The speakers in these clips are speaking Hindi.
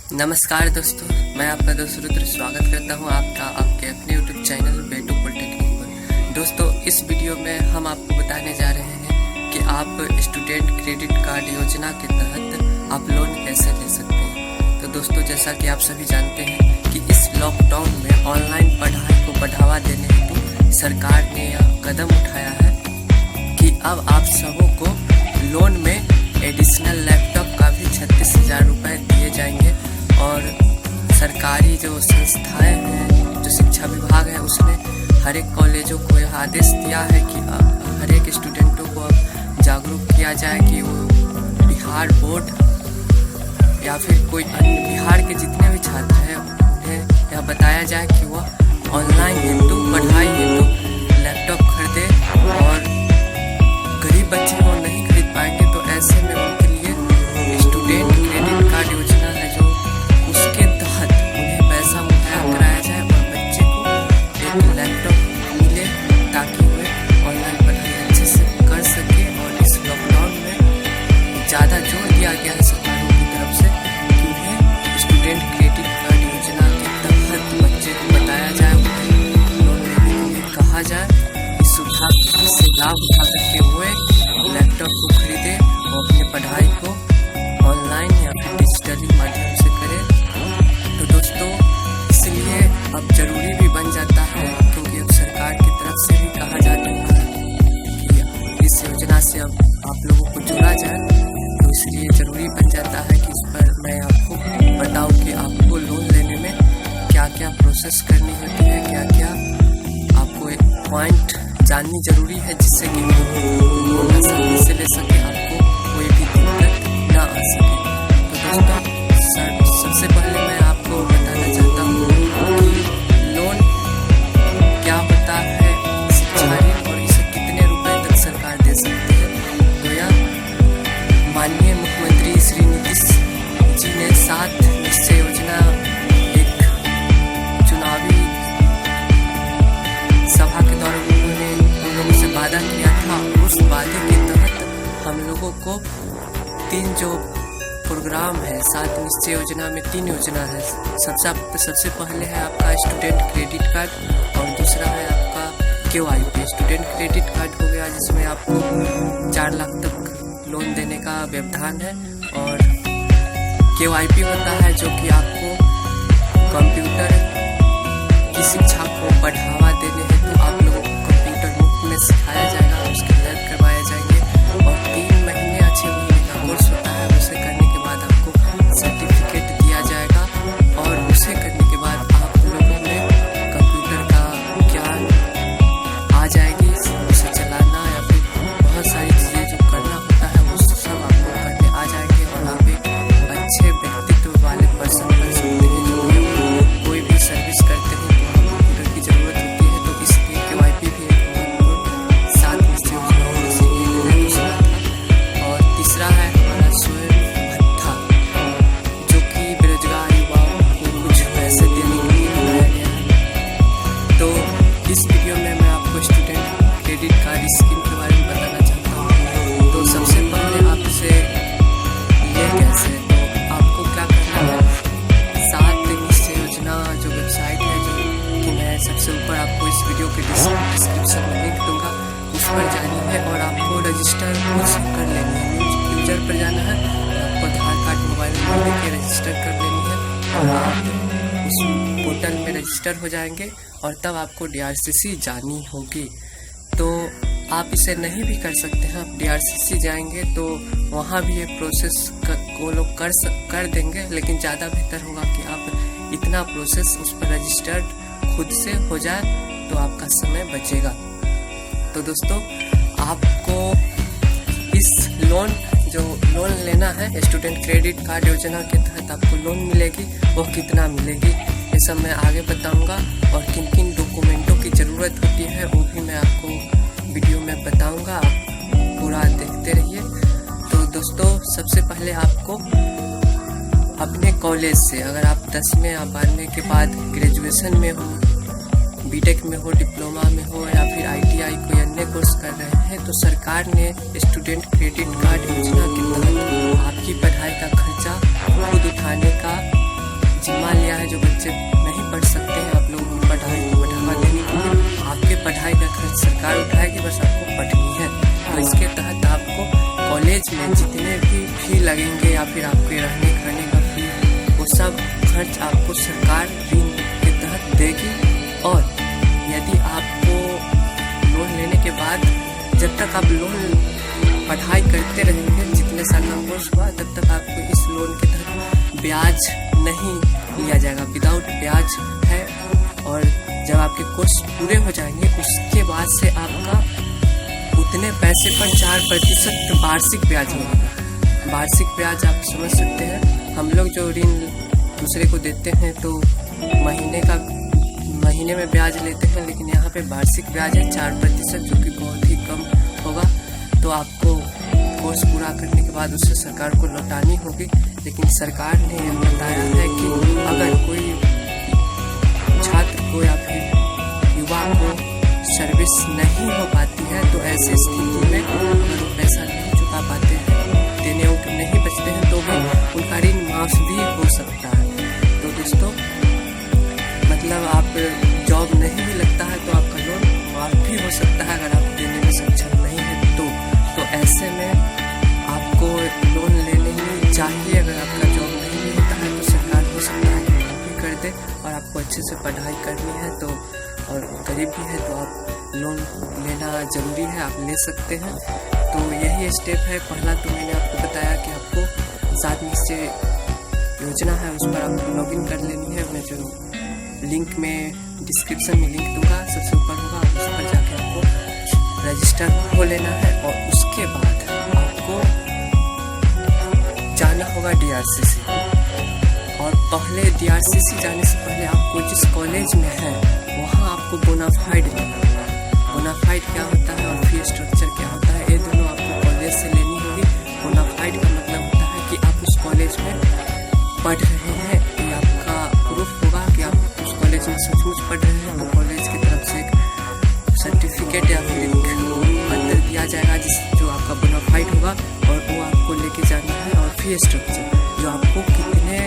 नमस्कार दोस्तों, मैं आपका दोस्त रुद्र स्वागत करता हूं आपका आपके अपने यूट्यूब चैनल बेटू पॉलिटेक्निक पर। दोस्तों, इस वीडियो में हम आपको बताने जा रहे हैं कि आप स्टूडेंट क्रेडिट कार्ड योजना के तहत आप लोन कैसे ले सकते हैं। तो दोस्तों, जैसा कि आप सभी जानते हैं कि इस लॉकडाउन में ऑनलाइन पढ़ाई को बढ़ावा देने हेतु सरकार ने यह कदम उठाया है कि अब आप सबों को लोन में एडिशनल लैपटॉप का भी 36,000 रुपये दिए जाएंगे। और सरकारी जो संस्थाएं हैं, जो शिक्षा विभाग है, उसने हर एक कॉलेजों को यह आदेश दिया है कि हर एक स्टूडेंटों को अब जागरूक किया जाए कि वो बिहार बोर्ड या फिर कोई अन्य बिहार के जितने भी छात्र हैं उन्हें यह बताया जाए कि वह ऑनलाइन हेतु पढ़ाई हेतु लैपटॉप खरीदे। और गरीब बच्चे वो नहीं खरीद पाएंगे तो ऐसे में उनके लिए स्टूडेंट क्रेडिट कार्ड योजना है जो उसके तहत उन्हें पैसा मुहैया कराया जाए और बच्चे को एक लैपटॉप मिले ताकि वे ऑनलाइन पढ़ाई अच्छे से कर सके। और इस लॉकडाउन में ज़्यादा जोर दिया गया है सरकारों की तरफ से कि उन्हें स्टूडेंट क्रेडिट कार्ड योजना के तहत बच्चे को बताया जाए, उन्हें लोन लेने के लिए कहा जाए। इस सुविधा से लाभ उठा करके हुए लैपटॉप को खरीदे और अपने पढ़ाई को ऑनलाइन या फिर डिजिटली माध्यम से करें। तो दोस्तों, इसलिए अब जरूरी भी बन जाता है क्योंकि अब सरकार की तरफ से भी कहा जाता है कि इस योजना से अब आप लोगों को जोड़ा जाए। तो इसलिए जरूरी बन जाता है कि इस पर मैं आपको बताऊं कि आपको लोन लेने में क्या क्या प्रोसेस करनी होती है, क्या क्या आपको एक पॉइंट जाननी जरूरी है जिससे कि लोन आसानी से ले सके, आपको कोई भी दिक्कत ना आ सके। तो दोस्तों, सबसे पहले मैं आपको बताना चाहता हूँ कि लोन क्या होता है, शिक्षा ऋण, और इसे कितने रुपए तक सरकार दे सकती है। तो यह माननीय मुख्यमंत्री श्री नीतीश जी ने 7 निश्चय योजना एक चुनावी सभा के दौरान उन्होंने उन लोगों से वादा किया था। उस वादे के तहत हम लोगों को 3 जो प्रोग्राम है, 7 निश्चय योजना में 3 योजना है। सबसे पहले है आपका स्टूडेंट क्रेडिट कार्ड और दूसरा है आपका KYP स्टूडेंट क्रेडिट कार्ड हो गया, जिसमें आपको 4 लाख तक लोन देने का व्यवधान है। और KYP होता है जो कि आपको कंप्यूटर की शिक्षा को बढ़ावा देने हेतु आप लोगों को कंप्यूटर मुफ्त में सिखाया जाएगा, उसके लैब करवाए जाएंगे और 3 महीने या 6 महीने का कोर्स होता है। उसे करने के बाद आपको सर्टिफिकेट दिया जाएगा और उसे करने के बाद आप लोगों में कंप्यूटर का ज्ञान आ जाएगी, उसे चलाना या फिर बहुत सारी चीज़ें जो करना होता है वो सब आपको करने आ जाएंगे और आप एक अच्छे व्यक्तित्व वाले पर्सन बन सकते हैं। जो कोई भी सर्विस करते हैं तो कंप्यूटर की ज़रूरत होती है, तो इसलिए KYP भी एक महत्वपूर्ण 7 निश्चय योजनाओं में से एक है। दूसरा था और तीसरा है हमारा स्वयं भत्ता, जो कि बेरोजगार युवाओं को कुछ पैसे देने के लिए बनाया गया है। तो इस वीडियो में मैं आपको स्टूडेंट क्रेडिट कार्ड स्कीम के बारे में बताना चाहता हूँ। तो सबसे पहले आप इसे ले कैसे, तो आपको क्या करना है, 7 निश्चय योजना जो वेबसाइट है, जो कि मैं सबसे ऊपर आपको इस वीडियो के डिस्क्रिप्शन में लिंक दूंगा, उस पर जानी है और आपको रजिस्टर कर लेनी है। यूजर पर जाना है, आपको आधार कार्ड मोबाइल नंबर लेके रजिस्टर कर लेनी है और आप उस पोर्टल में रजिस्टर हो जाएंगे और तब आपको DRCC जानी होगी। तो आप इसे नहीं भी कर सकते हैं, आप DRCC जाएंगे तो वहाँ भी ये प्रोसेस वो लोग कर देंगे, लेकिन ज़्यादा बेहतर होगा कि आप इतना प्रोसेस उस पर रजिस्टर्ड खुद से हो जाए तो आपका समय बचेगा। तो दोस्तों, आपको इस लोन लेना है स्टूडेंट क्रेडिट कार्ड योजना के तहत आपको लोन मिलेगी, वो कितना मिलेगी ये सब मैं आगे बताऊंगा और किन किन डॉक्यूमेंटों की ज़रूरत होती है वो भी मैं आपको वीडियो में बताऊंगा। आप पूरा देखते रहिए। तो दोस्तों, सबसे पहले आपको अपने कॉलेज से, अगर आप 10वें या 12वें के बाद ग्रेजुएशन में हो, बीटेक में हो, डिप्लोमा में हो या फिर ITI कोई अन्य कोर्स कर रहे हैं, तो सरकार ने स्टूडेंट क्रेडिट कार्ड योजना के तहत आपकी पढ़ाई का खर्चा खुद उठाने का जिम्मा लिया है जो बच्चे नहीं पढ़ सकते हैं, आप लोगों की पढ़ाई को बढ़ावा देने के लिए आपके पढ़ाई का खर्च सरकार उठाएगी, बस आपको पढ़नी है। तो इसके तहत आपको कॉलेज में जितने भी फी लगेंगे या फिर आपके रहने खाने का फी, वो सब खर्च आपको सरकार ऋण के तहत देगी। और यदि आपको लोन लेने के बाद जब तक आप लोन पढ़ाई करते रहेंगे, जितने साल का कोर्स हुआ तब तक आपको इस लोन के तहत ब्याज नहीं लिया जाएगा, विदाउट ब्याज है। और जब आपके कोर्स पूरे हो जाएंगे उसके बाद से आपका उतने पैसे पर 4% वार्षिक ब्याज होगा। वार्षिक ब्याज आप समझ सकते हैं, हम लोग जो ऋण दूसरे को देते हैं तो महीने में ब्याज लेते हैं, लेकिन यहाँ पे वार्षिक ब्याज है 4%, जो कि बहुत ही कम होगा। तो आपको कोर्स पूरा करने के बाद उससे सरकार को लौटानी होगी। लेकिन सरकार ने यह बताया है कि अगर कोई छात्र को या फिर युवा को सर्विस नहीं हो पाती है तो ऐसी स्थिति में अगर वो पैसा नहीं चुका पाते हैं, देने योग्य नहीं बचते हैं, तो भी उनका ऋण माफ भी हो सकता है। तो दोस्तों, मतलब आप जॉब नहीं भी लगता है तो आपका लोन माफ भी हो सकता है अगर आप देने में सक्षम नहीं है तो ऐसे में आपको लोन लेने ही चाहिए। अगर आपका जॉब नहीं भी होता है तो सरकार हो सकता है कि माफ भी कर दे, और आपको अच्छे से पढ़ाई करनी है तो, और गरीब भी है तो आप लोन लेना ज़रूरी है, आप ले सकते हैं। तो यही स्टेप है। पहला तो मैंने आपको बताया कि आपको 7 निश्चय योजना है, उस पर आपको लॉगिन कर लेनी है। मैं जो लिंक में डिस्क्रिप्शन में लिंक दूंगा, सबसे ऊपर होगा, उस पर जाके आपको रजिस्टर हो लेना है। और उसके बाद आपको जाना होगा DRCC, और पहले DRCC जाने से पहले आपको जिस कॉलेज में है वहाँ आपको बोनाफाइड लेना होगा। बोनाफाइड क्या होता है और फी स्ट्रक्चर क्या होता है, ये दोनों आपको कॉलेज से लेनी होगी। बोनाफाइड का मतलब होता है कि आप उस कॉलेज में पढ़ रहे हैं, ये आपका प्रूफ होगा कि आप उस कॉलेज में सचमुच पढ़ रहे हैं। तो कॉलेज की तरफ से एक सर्टिफिकेट या फिर पत्र दिया जाएगा जो आपका बोनाफाइड होगा, और वो आपको लेके जाना है। और फी स्ट्रक्चर जो आपको कितने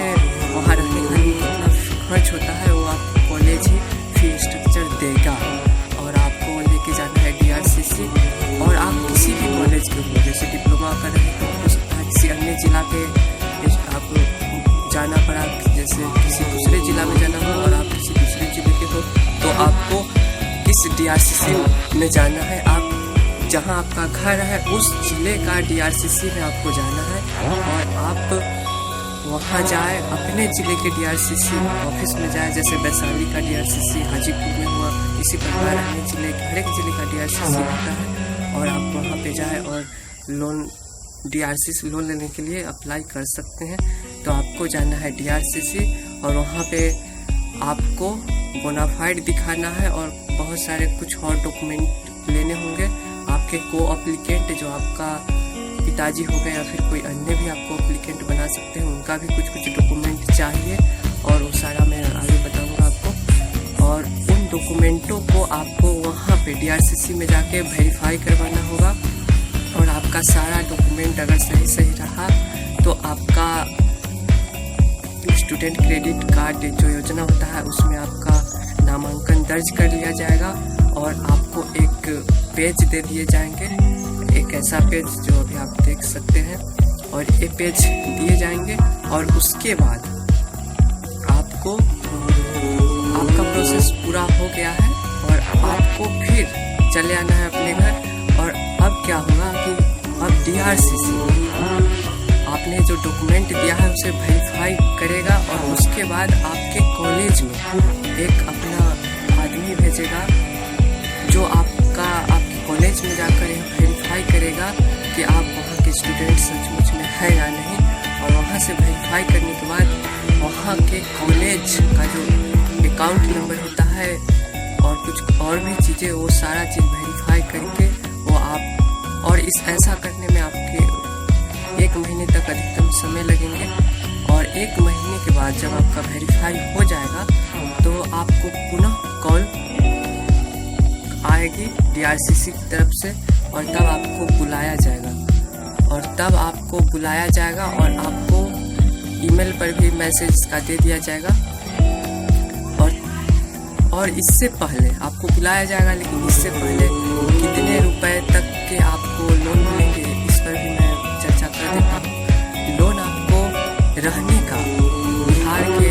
वहाँ रहने खाने में कितना खर्च होता है वो आप कॉलेज ही फी स्ट्रक्चर देगा, और आपको लेके जाना है DRCC। और आप किसी भी कॉलेज के हो, जैसे डिप्लोमा कर रहे हैं, हो सकता है किसी अन्य जिला के आप जाना पड़ा, जैसे किसी दूसरे जिला में जाना हो और आप किसी दूसरे जिले के हो, तो आपको किस DRCC में जाना है, आप जहां आपका घर है उस जिले का DRCC में आपको जाना है। और आप वहां जाए, अपने ज़िले के DRCC ऑफिस में जाए, जैसे वैशाली का DRCC हाजीपुर में हुआ, इसी प्रकार अन्य जिले हर एक जिले का DRCC होता है। और आप वहां पे जाए और लोन DRCC लोन लेने के लिए अप्लाई कर सकते हैं। तो आपको जाना है DRCC, और वहाँ पे आपको बोनाफाइड दिखाना है और बहुत सारे कुछ और डॉक्यूमेंट लेने होंगे। आपके को एप्लीकेंट जो आपका पिताजी हो गए या फिर कोई अन्य भी आपको एप्लीकेंट बना सकते हैं, उनका भी कुछ डॉक्यूमेंट चाहिए, और वो सारा मैं आगे बताऊंगा आपको। और उन डॉक्यूमेंटों को आपको वहाँ पे DRCC में जाके वेरीफाई करवाना होगा। और आपका सारा डॉक्यूमेंट अगर सही रहा तो आपका स्टूडेंट क्रेडिट कार्ड जो योजना होता है उसमें आपका नामांकन दर्ज कर लिया जाएगा, और आपको एक पेज दे दिए जाएंगे, एक ऐसा पेज जो अभी आप देख सकते हैं, और ये पेज दिए जाएंगे। और उसके बाद आपको आपका प्रोसेस पूरा हो गया है और आपको फिर चले आना है अपने घर। और अब क्या होगा कि अब DRCC आपने जो डॉक्यूमेंट दिया है उसे वेरीफाई करेगा, और उसके बाद आपके कॉलेज में एक अपना आदमी भेजेगा जो आपके कॉलेज में जाकर वेरीफाई करेगा कि आप वहाँ के स्टूडेंट सचमुच में है या नहीं। और वहाँ से वेरीफाई करने के बाद वहाँ के कॉलेज का जो अकाउंट नंबर होता है और कुछ और भी चीज़ें, वो सारा चीज़ वेरीफाई करके वो आप, और ऐसा करने में आपके 1 महीने तक अधिकतम समय लगेंगे। और 1 महीने के बाद जब आपका वेरीफाई हो जाएगा तो आपको पुनः कॉल आएगी DRCC की तरफ से, और तब आपको बुलाया जाएगा। और आपको ईमेल पर भी मैसेज इसका दे दिया जाएगा। और इससे पहले आपको बुलाया जाएगा, लेकिन इससे पहले कितने रुपए तक के आपको लोन मिलेंगे इस पर भी मैं चर्चा कर देता हूँ। लोन आपको रहने का बिहार के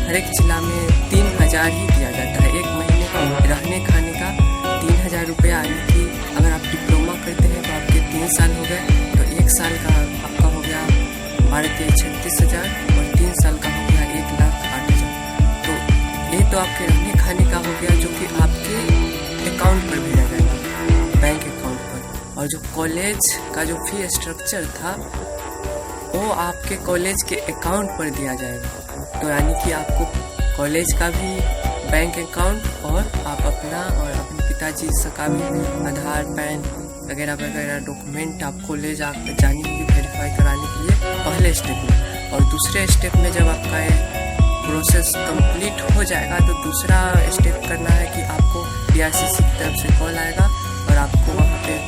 हर एक जिला में 3000 ही दिया जाता है। एक महीने का रहने खाने का 3000 रुपया, यानी कि अगर आप डिप्लोमा करते हैं तो आपके 3 साल हो गए, तो 1 साल का आपका हो गया 36,000 और 3 साल का हो गया 1,08,000। तो ये तो आपके रहने खाने का हो गया, जो कि आपके अकाउंट पर भेजा जाएगा, बैंक अकाउंट पर। और जो कॉलेज का जो फी स्ट्रक्चर था वो आपके कॉलेज के अकाउंट पर दिया जाएगा। तो यानी कि आपको कॉलेज का भी बैंक अकाउंट और आप अपना और अपने पिताजी का भी आधार, पैन वगैरह वगैरह डॉक्यूमेंट आपको ले जानी होगी वेरीफाई कराने के लिए पहले स्टेप में। और दूसरे स्टेप में जब आपका प्रोसेस कंप्लीट हो जाएगा तो दूसरा स्टेप करना है कि आपको DRCC की तरफ से कॉल आएगा और आपको वहाँ पे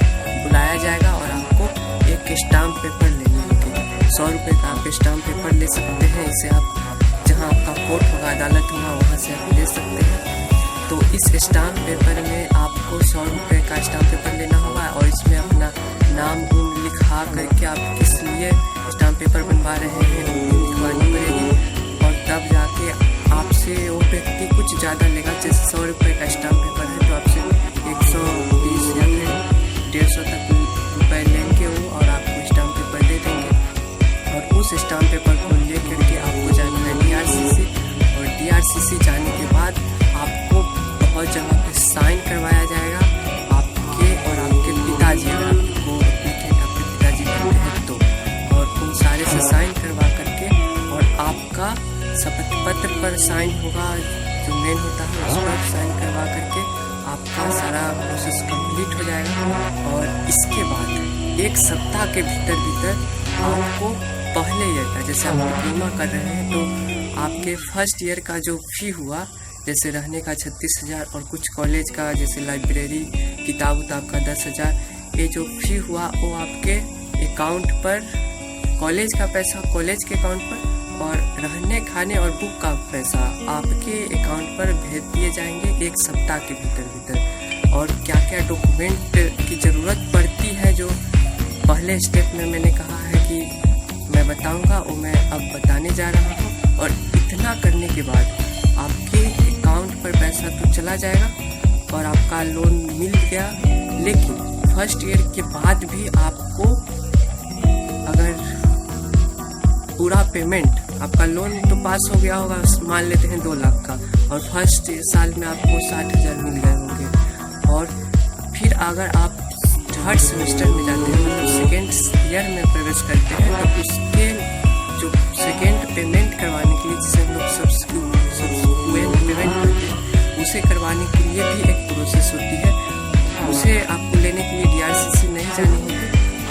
बुलाया जाएगा और आपको एक स्टाम्प पेपर लेनी होगी। 100 रुपये का आप स्टाम्प पेपर ले सकते हैं। इसे आप जहाँ आपका कोर्ट होगा, अदालत होगा, वहाँ से आप ले सकते हैं। तो इस स्टाम्प पेपर में आपको 100 रुपये का स्टाम्प पेपर लेना होगा और इसमें अपना नाम लिखा करके आप किस लिए स्टाम्प पेपर बनवा रहे हैं वो लिखवानी पड़ेगी। और तब जाके आपसे वो व्यक्ति कुछ ज़्यादा लेगा। जैसे 100 रुपये का स्टाम्प पेपर है तो आपसे 120 या फिर 150 तक रुपये लेंगे वो, और आपको स्टाम्प पेपर दे देंगे। और उस स्टाम्प पेपर को ले करके आपको जाना है DRCC, और DRCC जाने के बाद आपको बहुत जगह पे साइन करवाया जाएगा आपके और आपके पिताजी, अगर आपको एप्लीकेंट आपके पिताजी करते हैं तो, और उन सारे से साइन करवा करके और आपका शपथ पत्र पर साइन होगा, जो मेन होता है उस पर साइन करवा करके आपका सारा प्रोसेस कंप्लीट हो जाएगा। और इसके बाद 1 सप्ताह के भीतर आपको पहले ईयर का, जैसे आप डिप्लोमा कर रहे हैं तो आपके फर्स्ट ईयर का जो फी हुआ, जैसे रहने का 36,000 और कुछ कॉलेज का जैसे लाइब्रेरी किताब उताब का 10,000, ये जो फी हुआ वो आपके अकाउंट पर, कॉलेज का पैसा कॉलेज के अकाउंट पर और रहने खाने और बुक का पैसा आपके अकाउंट पर भेज दिए जाएंगे 1 सप्ताह के भीतर। और क्या क्या डॉक्यूमेंट की ज़रूरत पड़ती है जो पहले स्टेप में मैंने कहा है कि मैं बताऊंगा, वो मैं अब बताने जा रहा हूँ। और इतना करने के बाद आपके अकाउंट पर पैसा तो चला जाएगा और आपका लोन मिल गया। लेकिन फर्स्ट ईयर के बाद भी आपको अगर पूरा पेमेंट, आपका लोन तो पास हो गया होगा, मान लेते हैं 2 लाख का, और फर्स्ट साल में आपको 60,000 मिल गए होंगे। और फिर अगर आप 3rd सेमेस्टर में जाते हैं, मतलब 2nd ईयर में प्रवेश करते हैं, तो उसके जो 2nd पेमेंट करवाने के लिए, जिसे हम लोग सब्सिक्वेंट पेमेंट करते हैं, उसे करवाने के लिए भी एक प्रोसेस होती है। उसे आपको लेने के लिए DRCC नहीं जानी होगी,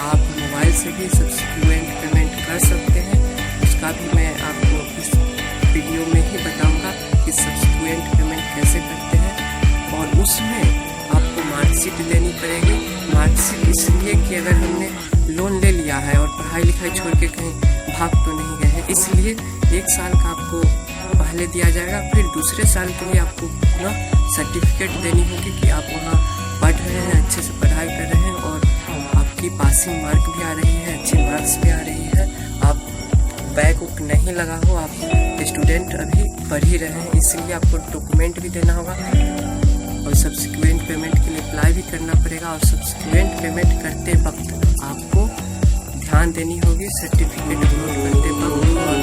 आप मोबाइल से भी सब्सिक्वेंट पेमेंट कर सकते हैं। उसका भी मैं आपको इस वीडियो में ही बताऊंगा कि सब्सिक्वेंट पेमेंट कैसे करते हैं। और उसमें आपको मार्कशीट लेनी पड़ेगी। मार्कशीट इसलिए कि अगर हमने लोन ले लिया है और पढ़ाई लिखाई छोड़ के कहीं भाग तो नहीं गए हैं, इसलिए 1 साल का आपको पहले दिया जाएगा। फिर दूसरे साल के लिए आपको पूरा सर्टिफिकेट देनी होगी कि आप वहाँ पढ़ रहे हैं, अच्छे से पढ़ाई कर रहे हैं और आपकी पासिंग मार्क भी आ रही है, अच्छी मार्क्स भी आ रही है, आप बैक उक नहीं लगा हो, आप स्टूडेंट अभी पढ़ ही रहे हैं। इसलिए आपको डॉक्यूमेंट भी देना होगा और सब्सिक्वेंट पेमेंट के लिए अप्लाई भी करना पड़ेगा। और सब्सिक्वेंट पेमेंट करते वक्त आपको ध्यान देनी होगी सर्टिफिकेट अपलोड करते वक्त, और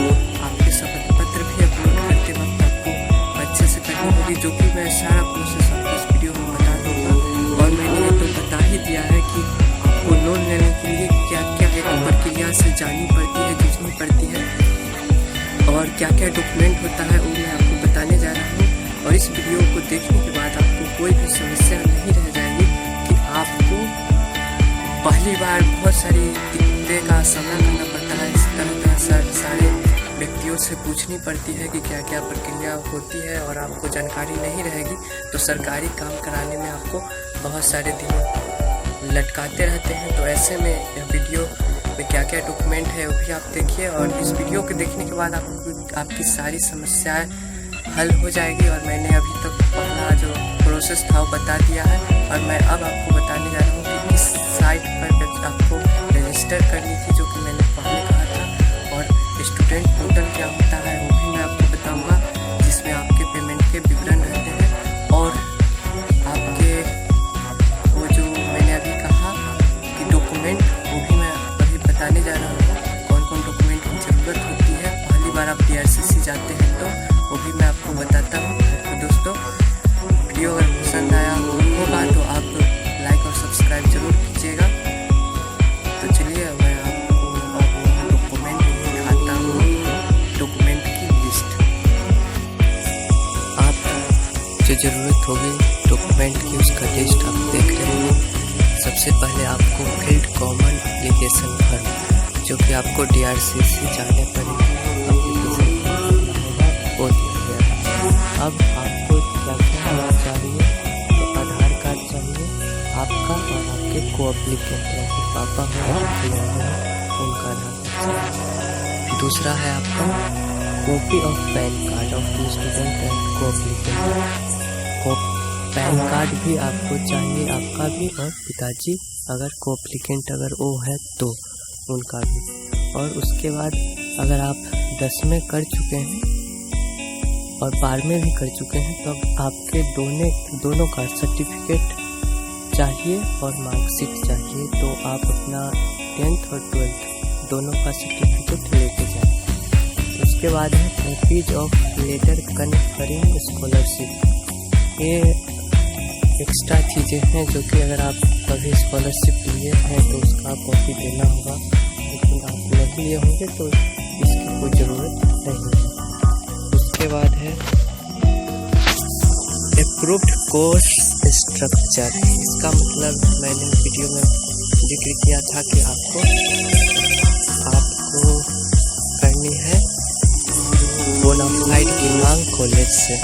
आपके शपथ पत्र भी अपलोड करते वक्त आपको अच्छे से करनी होगी, जो कि मैं सारा प्रोसेस आपको इस वीडियो में बता दूँगा। और मैंने ये तो बता ही दिया है कि आपको लोन लेने के लिए क्या क्या एक प्रक्रिया से जानी पड़ती है, जूझनी पड़ती है, और क्या क्या डॉक्यूमेंट होता है वो मैं आपको बताने जा रहा हूँ। और इस वीडियो को देखने के बाद आपको कोई भी समस्या नहीं रह जाएगी कि आपको पहली बार बहुत सारी दिक्कतें का सामना करना पड़ता है। इस तरह सारे व्यक्तियों से पूछनी पड़ती है कि क्या क्या प्रक्रिया होती है और आपको जानकारी नहीं रहेगी तो सरकारी काम कराने में आपको बहुत सारे दिन लटकाते रहते हैं। तो ऐसे में यह वीडियो पे क्या क्या डॉक्यूमेंट है वो भी आप देखिए। और इस वीडियो को देखने के बाद आपकी सारी समस्याएं हल हो जाएगी। और मैंने अभी तक पहला जो प्रोसेस था वो बता दिया है, और मैं अब आपको बताने जा रहा हूँ कि किस साइट पर आपको रजिस्टर करनी थी, जो कि मैंने पहले कहा था। और स्टूडेंट पोर्टल क्या होता है वो भी मैं आपको बताऊँगा, जिसमें आपके पेमेंट के विवरण रहते हैं। और आपके वो जो मैंने अभी कहा कि डॉक्यूमेंट, वो भी मैं अभी बताने जा रहा हूँ कौन कौन डॉक्यूमेंट की ज़रूरत होती है। पहली बार आप DRCC जाते हैं तो वो भी मैं आपको बताता हूँ। तो दोस्तों, वीडियो अगर पसंद आया होगा तो आप लाइक और सब्सक्राइब जरूर कीजिएगा। तो चलिए मैं आपको डॉक्यूमेंट दिखाता हूँ, डॉक्यूमेंट की लिस्ट। आप जो ज़रूरत होगी डॉक्यूमेंट की उसका लिस्ट आप देख रहे हैं। सबसे पहले आपको फील्ड कॉमन एप्लीकेशन फॉर्म, जो कि आपको DRCC जाने पर वो दिया गया। अब आपको क्या क्या होना चाहिए, तो आधार कार्ड चाहिए आपका, और आपके को-एप्लीकेंट के पापा हो उनका आधार कार्ड चाहिए। दूसरा है आपका copy of PAN card of the student and co-applicant. PAN card भी आपको चाहिए, आपका भी और पिताजी अगर को-एप्लीकेंट अगर वो है तो उनका भी। और उसके बाद अगर आप 10वें कर चुके हैं और 12वें भी कर चुके हैं तो अब आपके दोनों का सर्टिफिकेट चाहिए और मार्कशीट चाहिए। तो आप अपना 10th और 12th दोनों का सर्टिफिकेट लेके जाएं। उसके बाद है copies of letter conferring scholarship. ये एक्स्ट्रा चीज़ें हैं जो कि अगर आप कभी स्कॉलरशिप लिए हैं तो उसका कॉपी देना होगा, लेकिन आप नहीं लिए होंगे तो इसकी कोई ज़रूरत नहीं है। उसके बाद है अप्रूव्ड कोर्स स्ट्रक्चर। इसका मतलब मैंने वीडियो में जिक्र किया था कि आपको करनी है बोनाफाइड की मांग कॉलेज से,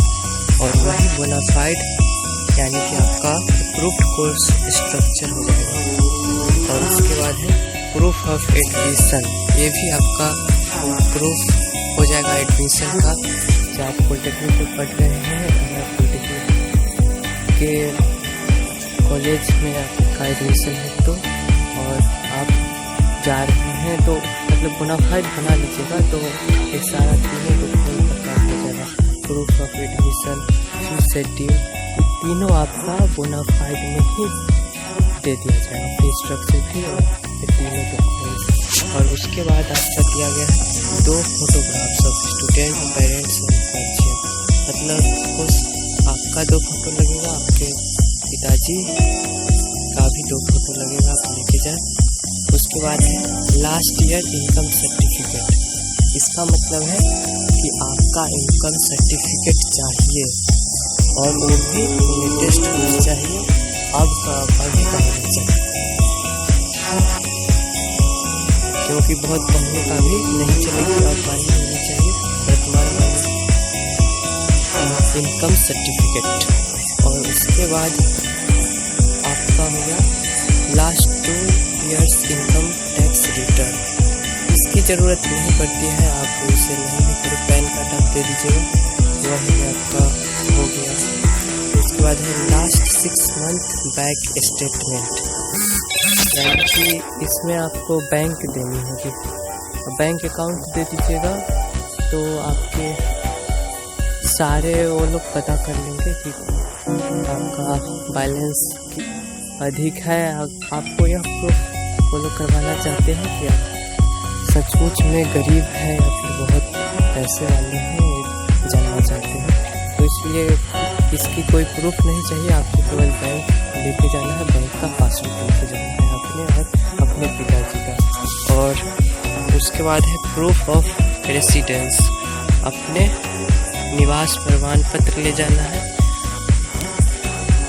और वही बोनाफाइड यानी कि आपका अप्रूव्ड कोर्स स्ट्रक्चर हो जाएगा। और उसके बाद है प्रूफ ऑफ एडमिशन। ये भी आपका प्रूफ हो जाएगा एडमिशन का। जो आप पॉलिटेक्निक में पढ़ रहे हैं, अगर पॉलिटेक्निक के कॉलेज में आपका एडमिशन है तो, और आप जा रहे हैं तो मतलब बोनाफाइड बना लीजिएगा, तो एक सारा तीनों डॉक्यूमेंट का काम हो जाएगा। Proof of admission, fees schedule, तीनों आपका बोनाफाइड में ही दे दिया जाएगा, फीस स्ट्रक्चर भी और तीनों डॉक्यूमेंट्स। और उसके बाद आपका दिया गया है 2 photographs of student, parents and guardian. मतलब आपका 2 फोटो लगेगा, आपके पिताजी का भी 2 फोटो लगेगा, आप लेके जाए। उसके बाद है लास्ट ईयर इनकम सर्टिफिकेट। इसका मतलब है कि आपका इनकम सर्टिफिकेट चाहिए, और वो भी लेटेस्ट होना चाहिए, अब का अभी का होना चाहिए, क्योंकि बहुत पहले का भी नहीं चलेगा, अब वाली होनी चाहिए वर्तमान वाली इनकम सर्टिफिकेट। और उसके बाद आपका हो गया last 2 years income tax return. इसकी ज़रूरत नहीं पड़ती है, आप इसे नहीं भी करें, पैन कार्ड आप दे दीजिएगा, वही आपका हो गया। उसके बाद है लास्ट 6 मंथ बैंक स्टेटमेंट, यानी कि इसमें आपको बैंक देनी होगी। बैंक अकाउंट दे दीजिएगा तो आपके सारे वो लोग पता कर लेंगे कि आपका बैलेंस अधिक है। आपको यह प्रूफ वो लोग करवाना चाहते हैं कि आप सचमुच में गरीब हैं या फिर बहुत पैसे वाले हैं, जानना चाहते हैं। तो इसलिए इसकी कोई प्रूफ नहीं चाहिए, आपको केवल बैंक लेके जाना है, बैंक का पासबुक लेके जाना है अपने और अपने पिताजी का। और उसके बाद है प्रूफ ऑफ रेसिडेंस, अपने निवास प्रमाण पत्र ले जाना है,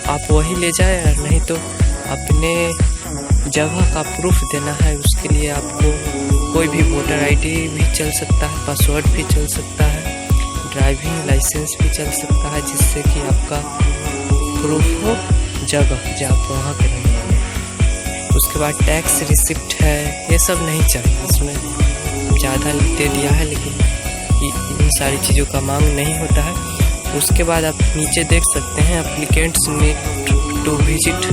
आप वही ले जाए, और नहीं तो अपने जगह का प्रूफ देना है। उसके लिए आपको कोई भी वोटर आईडी भी चल सकता है, पासवर्ड भी चल सकता है, ड्राइविंग लाइसेंस भी चल सकता है, जिससे कि आपका प्रूफ हो जगह जो आप वहाँ के रहने वाले। उसके बाद टैक्स रिसिप्ट है, ये सब नहीं चाहिए। इसमें ज़्यादा दे दिया है लेकिन इन सारी चीज़ों का मांग नहीं होता है। उसके बाद आप नीचे देख सकते हैं एप्लीकेंट्स नीड टू विजिट,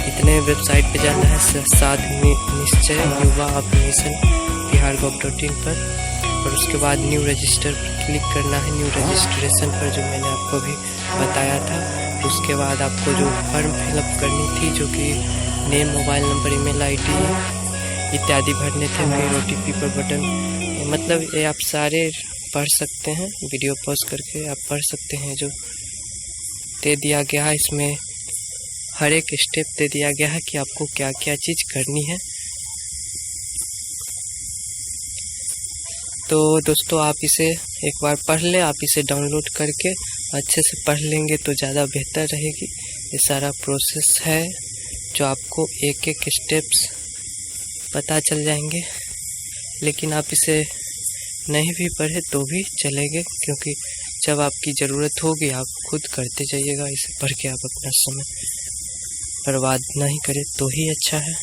इतने वेबसाइट पे जाना है, साथ निश्चय युवा अपनेशन bihargov.in पर, और उसके बाद न्यू रजिस्टर पर क्लिक करना है, न्यू रजिस्ट्रेशन पर, जो मैंने आपको भी बताया था। उसके बाद आपको जो फॉर्म फिलअप करनी थी, जो कि name, mobile number, email ID इत्यादि भरने थे, फिर OTP पर बटन, मतलब ये आप सारे पढ़ सकते हैं, वीडियो पॉज करके आप पढ़ सकते हैं। जो दे दिया गया है इसमें हर एक स्टेप दे दिया गया है कि आपको क्या क्या चीज़ करनी है। तो दोस्तों आप इसे एक बार पढ़ लें, आप इसे डाउनलोड करके अच्छे से पढ़ लेंगे तो ज़्यादा बेहतर रहेगी। ये सारा प्रोसेस है जो आपको एक एक स्टेप्स पता चल जाएंगे, लेकिन आप इसे नहीं भी पढ़े तो भी चलेंगे, क्योंकि जब आपकी ज़रूरत होगी आप खुद करते जाइएगा। इसे पढ़ के आप अपना समय बर्बाद नहीं करें तो ही अच्छा है।